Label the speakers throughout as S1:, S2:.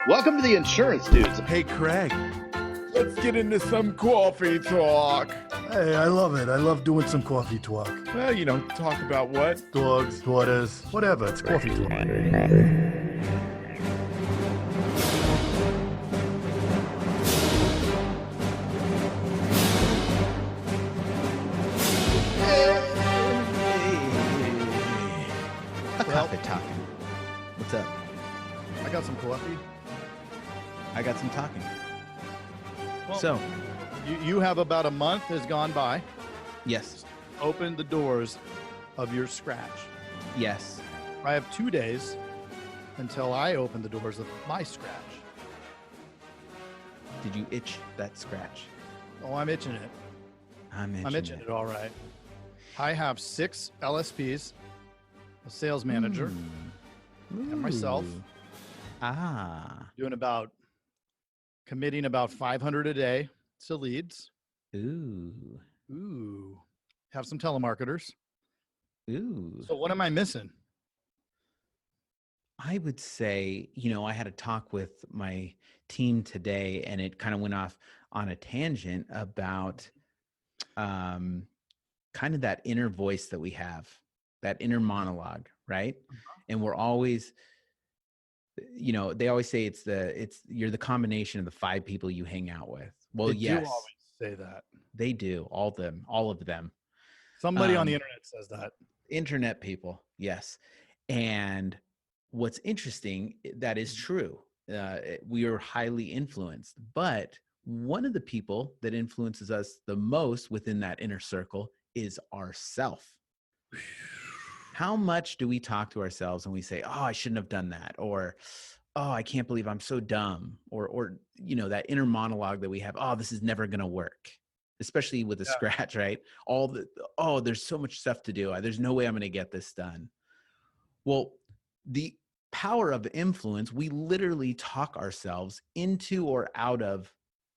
S1: Welcome to the Insurance Dudes.
S2: Hey, Craig.
S3: Let's get into some coffee talk.
S2: Hey, I love it. I love doing some coffee talk.
S3: Well, talk about what?
S2: Dogs, daughters, whatever. It's coffee talk.
S4: Coffee talking. What's up?
S2: I got some coffee.
S4: I got some talking.
S1: Well,
S4: So,
S1: you have about a month has gone by.
S4: yes,
S1: Open the doors of your scratch.
S4: yes.
S1: I have 2 days until I open the doors of my scratch.
S4: Did you itch that scratch?
S1: Oh, I'm itching it.
S4: I'm itching,
S1: I'm itching it all right. I have 6 LSPs, a sales manager, and myself.
S4: Ooh. Ah.
S1: Committing about 500 a day to leads.
S4: Ooh.
S1: Ooh. Have some telemarketers.
S4: Ooh.
S1: So what am I missing?
S4: I would say, I had a talk with my team today, and it kind of went off on a tangent about kind of that inner voice that we have, that inner monologue, right? And we're always, they always say you're the combination of the 5 people you hang out with. Well,
S1: They
S4: yes,
S1: do always say that.
S4: they do. All of them.
S1: Somebody on the internet says that.
S4: Internet people. Yes. And what's interesting, that is true. We are highly influenced, but one of the people that influences us the most within that inner circle is ourself. How much do we talk to ourselves and we say, oh, I shouldn't have done that? Or, oh, I can't believe I'm so dumb. Or that inner monologue that we have, oh, this is never going to work, especially with a scratch, right? There's so much stuff to do. There's no way I'm going to get this done. Well, the power of influence, we literally talk ourselves into or out of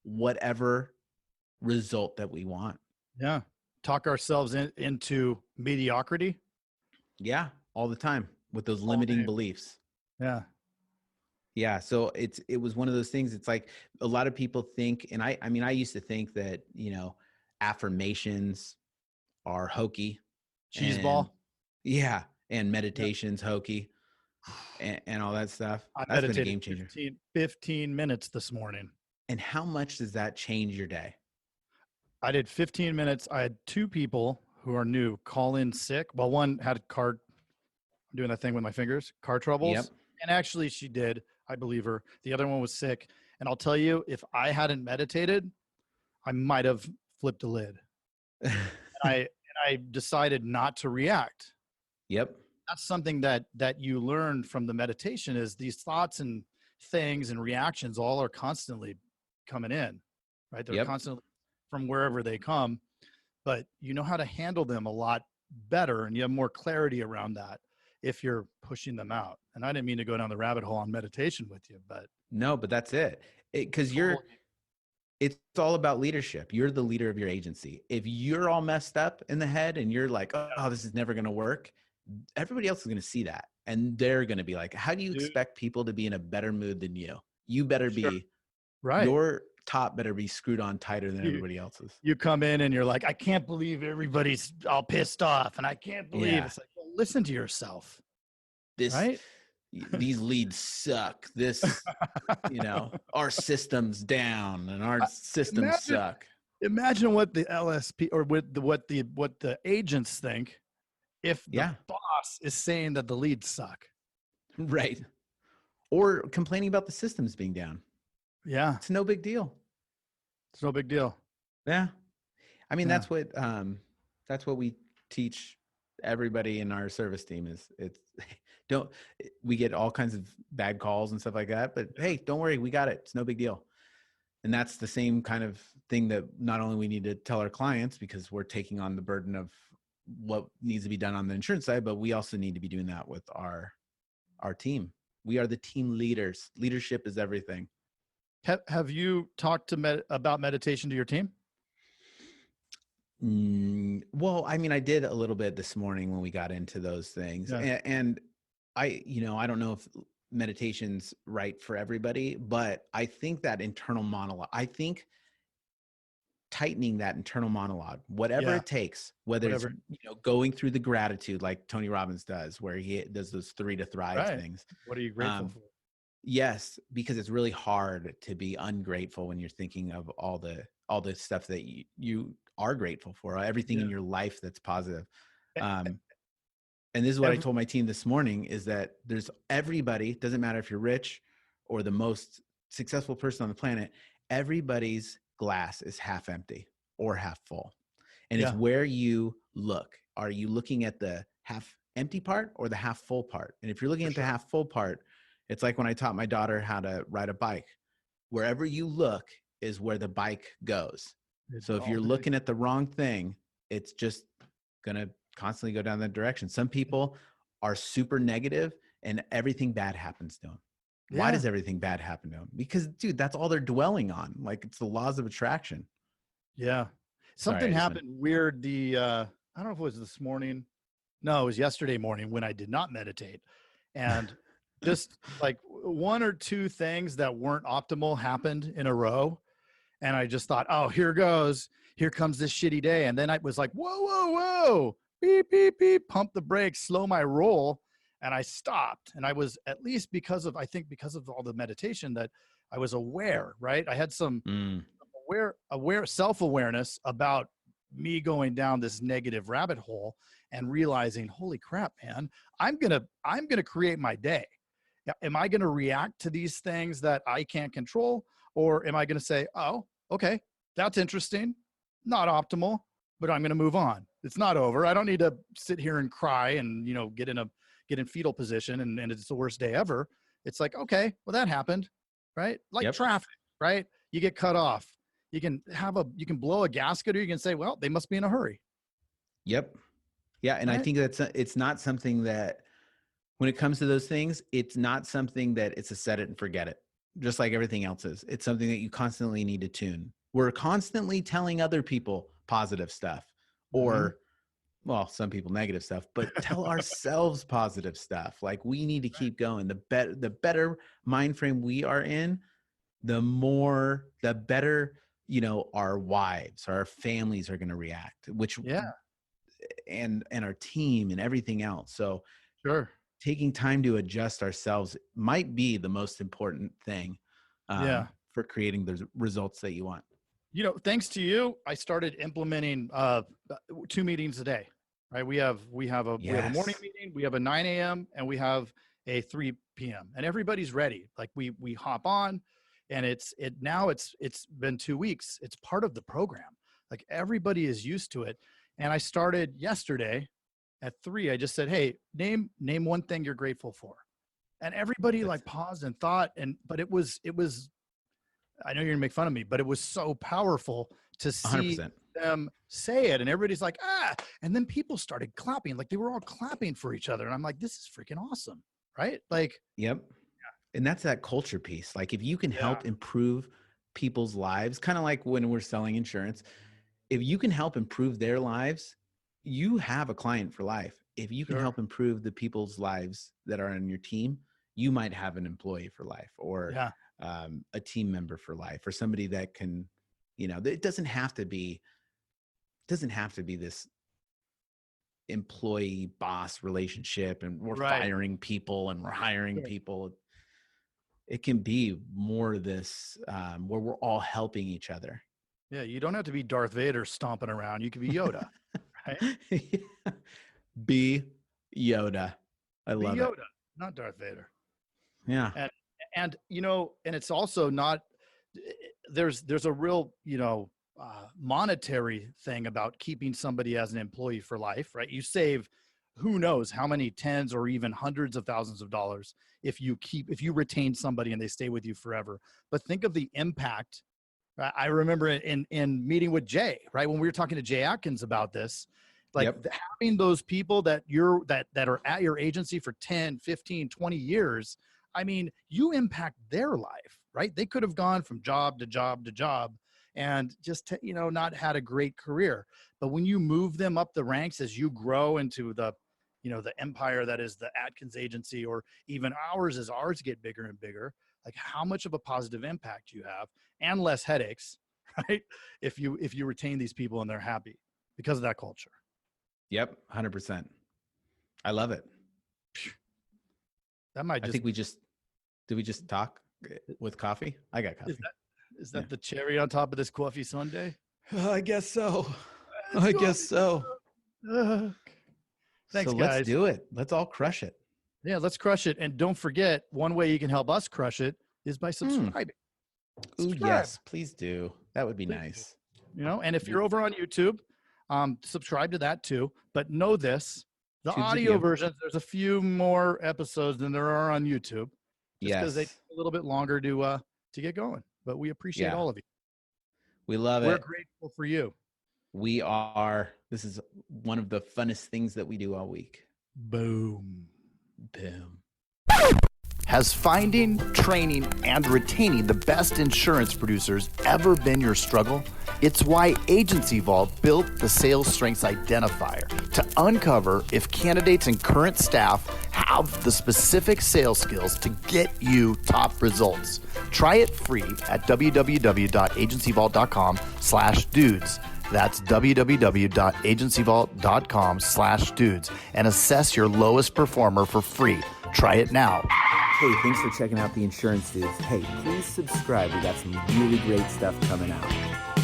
S4: whatever result that we want.
S1: Yeah. Talk ourselves into mediocrity.
S4: Yeah, all the time with those limiting beliefs.
S1: Yeah.
S4: Yeah, so it was one of those things. It's like a lot of people think, and I used to think that, affirmations are hokey.
S1: Cheeseball.
S4: Yeah, and meditation's hokey and all that stuff.
S1: I
S4: That's been a
S1: meditated
S4: game changer.
S1: 15 minutes this morning.
S4: And how much does that change your day?
S1: I did 15 minutes. I had 2 people who are new call in sick. Well, one had I'm doing that thing with my fingers, car troubles.
S4: Yep.
S1: And actually she did. I believe her. The other one was sick. And I'll tell you, if I hadn't meditated, I might have flipped a lid. and I decided not to react.
S4: Yep.
S1: That's something that you learn from the meditation is these thoughts and things and reactions all are constantly coming in, right? They're constantly from wherever they come, but you know how to handle them a lot better and you have more clarity around that if you're pushing them out. And I didn't mean to go down the rabbit hole on meditation with you, but
S4: no, but that's it. Because it's all about leadership. You're the leader of your agency. If you're all messed up in the head and you're like, oh, this is never going to work, everybody else is going to see that. And they're going to be like, how do you expect people to be in a better mood than you? You better be
S1: right.
S4: Your top better be screwed on tighter than everybody else's.
S1: You come in and you're like, I can't believe everybody's all pissed off. And I can't believe it's like, well, listen to yourself. Right?
S4: These leads suck. This, our system's down and our systems suck.
S1: Imagine what the LSP or what the agents think if the boss is saying that the leads suck.
S4: Right. Or complaining about the systems being down.
S1: Yeah.
S4: It's no big deal.
S1: It's no big deal.
S4: Yeah. I mean, that's what we teach everybody in our service team is we get all kinds of bad calls and stuff like that, but hey, don't worry. We got it. It's no big deal. And that's the same kind of thing that not only we need to tell our clients because we're taking on the burden of what needs to be done on the insurance side, but we also need to be doing that with our team. We are the team leaders. Leadership is everything.
S1: Have you talked about meditation to your team?
S4: Well, I mean, I did a little bit this morning when we got into those things, and I don't know if meditation's right for everybody, but I think that internal monologue, I think tightening that internal monologue, whatever it takes, whether it's, going through the gratitude like Tony Robbins does, where he does those 3 to thrive things.
S1: What are you grateful for?
S4: Yes, because it's really hard to be ungrateful when you're thinking of all the stuff that you are grateful for, everything in your life that's positive. And this is what I told my team this morning, is that there's everybody, doesn't matter if you're rich or the most successful person on the planet, everybody's glass is half empty or half full. And it's where you look. Are you looking at the half empty part or the half full part? And if you're looking at the half full part, it's like when I taught my daughter how to ride a bike. Wherever you look is where the bike goes. So if you're looking at the wrong thing, it's just going to constantly go down that direction. Some people are super negative and everything bad happens to them. Why does everything bad happen to them? Because, dude, that's all they're dwelling on. Like, it's the laws of attraction.
S1: Yeah. Something happened weird. I don't know if it was this morning. No, it was yesterday morning when I did not meditate. And just like 1 or 2 things that weren't optimal happened in a row. And I just thought, oh, here goes. Here comes this shitty day. And then I was like, whoa, whoa, whoa. Beep, beep, beep. Pump the brakes, slow my roll. And I stopped. And I was, at least because of all the meditation, that I was aware, right? I had some self-awareness about me going down this negative rabbit hole and realizing, holy crap, man, I'm going to create my day. Am I going to react to these things that I can't control? Or am I going to say, oh, okay, that's interesting, not optimal, but I'm going to move on. It's not over. I don't need to sit here and cry and, get in fetal position and it's the worst day ever. It's like, okay, well, that happened, right? Like traffic, right? You get cut off. You can blow a gasket, or you can say, well, they must be in a hurry.
S4: Yep. Yeah. And I think it's not something that, when it comes to those things, it's not something that it's a set it and forget it, just like everything else is. It's something that you constantly need to tune. We're constantly telling other people positive stuff, or, well, some people negative stuff, but tell ourselves positive stuff. Like, we need to keep going. The better mind frame we are in, the better, our wives, our families are going to react, and our team and everything else. So taking time to adjust ourselves might be the most important thing for creating the results that you want.
S1: Thanks to you, I started implementing 2 meetings a day, right? We have a morning meeting, we have a 9 a.m. and we have a 3 p.m. and everybody's ready. Like we hop on, and it's been 2 weeks. It's part of the program. Like, everybody is used to it. And I started yesterday at 3. I just said, hey, name 1 thing you're grateful for. And everybody paused and thought, but it was, I know you're gonna make fun of me, but it was so powerful to see 100%. Them say it. And everybody's like, and then people started clapping. Like, they were all clapping for each other. And I'm like, this is freaking awesome. Right? Like,
S4: yep. And that's that culture piece. Like, if you can help improve people's lives, kind of like when we're selling insurance, if you can help improve their lives, you have a client for life. If you can help improve the people's lives that are on your team, you might have an employee for life, or a team member for life, or somebody that can, it doesn't have to be this employee boss relationship and we're firing people and we're hiring people. It can be more this, where we're all helping each other.
S1: Yeah. You don't have to be Darth Vader stomping around. You could be Yoda. Right?
S4: Be Yoda. I love
S1: Yoda,
S4: it.
S1: Not Darth Vader.
S4: Yeah.
S1: And it's also not, there's a real, monetary thing about keeping somebody as an employee for life, right? You save who knows how many tens or even hundreds of thousands of dollars if you retain somebody and they stay with you forever. But think of the impact. I remember in meeting with Jay, right? When we were talking to Jay Atkins about this, having those people that are at your agency for 10, 15, 20 years, I mean, you impact their life, right? They could have gone from job to job to job and just, not had a great career. But when you move them up the ranks as you grow into the the empire that is the Atkins agency, or even ours as ours get bigger and bigger, like how much of a positive impact you have and less headaches, right? If you retain these people and they're happy because of that culture.
S4: Yep. 100%. I love it.
S1: That might
S4: I think did we just talk with coffee? I got coffee.
S1: Is that the cherry on top of this coffee sundae?
S4: I guess so. I guess so.
S1: Thanks,
S4: so
S1: guys.
S4: Let's do it. Let's all crush it.
S1: Yeah, let's crush it. And don't forget, one way you can help us crush it is by subscribing.
S4: Ooh, yes, please do. That would be nice.
S1: And if you're over on YouTube, subscribe to that too. But know this, the
S4: Tube's
S1: audio versions, there's a few more episodes than there are on YouTube. Just because they take a little bit longer to get going. But we appreciate all of you.
S4: We love
S1: We're
S4: it.
S1: grateful for you.
S4: We are. This is one of the funnest things that we do all week.
S1: Boom.
S4: Boom.
S5: Has finding, training, and retaining the best insurance producers ever been your struggle? It's why Agency Vault built the Sales Strengths Identifier to uncover if candidates and current staff have the specific sales skills to get you top results. Try it free at www.agencyvault.com/dudes. That's www.agencyvault.com/dudes and assess your lowest performer for free. Try it now.
S6: Hey, thanks for checking out the Insurance Dudes. Hey, please subscribe. We got some really great stuff coming out.